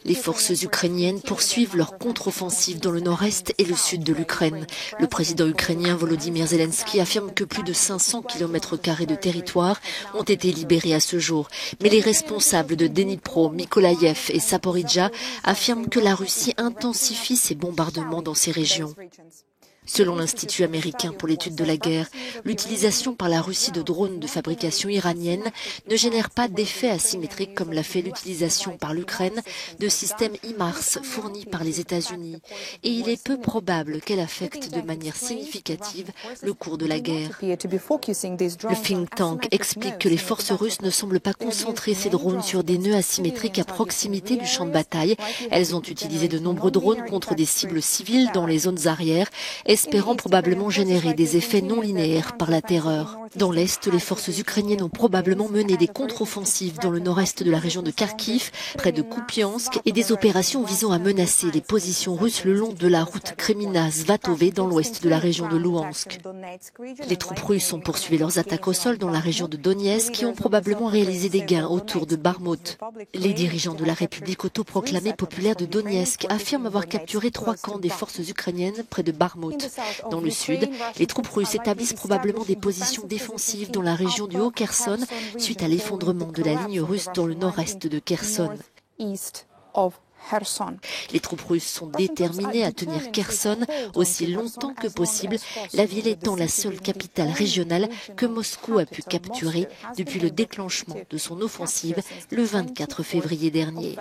Les forces ukrainiennes poursuivent leur contre-offensive dans le nord-est et le sud de l'Ukraine. Le président ukrainien Volodymyr Zelensky affirme que plus de 500 km² de territoire ont été libérés à ce jour. Mais les responsables de Dnipro, Mykolaïev et Zaporijjia affirment que la Russie intensifie ses bombardements dans ces régions. Selon l'Institut américain pour l'étude de la guerre, l'utilisation par la Russie de drones de fabrication iranienne ne génère pas d'effet asymétrique comme l'a fait l'utilisation par l'Ukraine de systèmes HIMARS fournis par les États-Unis. Et il est peu probable qu'elle affecte de manière significative le cours de la guerre. Le think tank explique que les forces russes ne semblent pas concentrer ces drones sur des nœuds asymétriques à proximité du champ de bataille. Elles ont utilisé de nombreux drones contre des cibles civiles dans les zones arrières, espérant probablement générer des effets non linéaires par la terreur. Dans l'Est, les forces ukrainiennes ont probablement mené des contre-offensives dans le nord-est de la région de Kharkiv, près de Kupiansk, et des opérations visant à menacer les positions russes le long de la route Kremina-Svatove dans l'ouest de la région de Louhansk. Les troupes russes ont poursuivi leurs attaques au sol dans la région de Donetsk qui ont probablement réalisé des gains autour de Bakhmout. Les dirigeants de la République autoproclamée populaire de Donetsk affirment avoir capturé 3 camps des forces ukrainiennes près de Bakhmout. Dans le sud, les troupes russes établissent probablement des positions défensives dans la région du Haut-Kherson suite à l'effondrement de la ligne russe dans le nord-est de Kherson. Les troupes russes sont déterminées à tenir Kherson aussi longtemps que possible, la ville étant la seule capitale régionale que Moscou a pu capturer depuis le déclenchement de son offensive le 24 février dernier.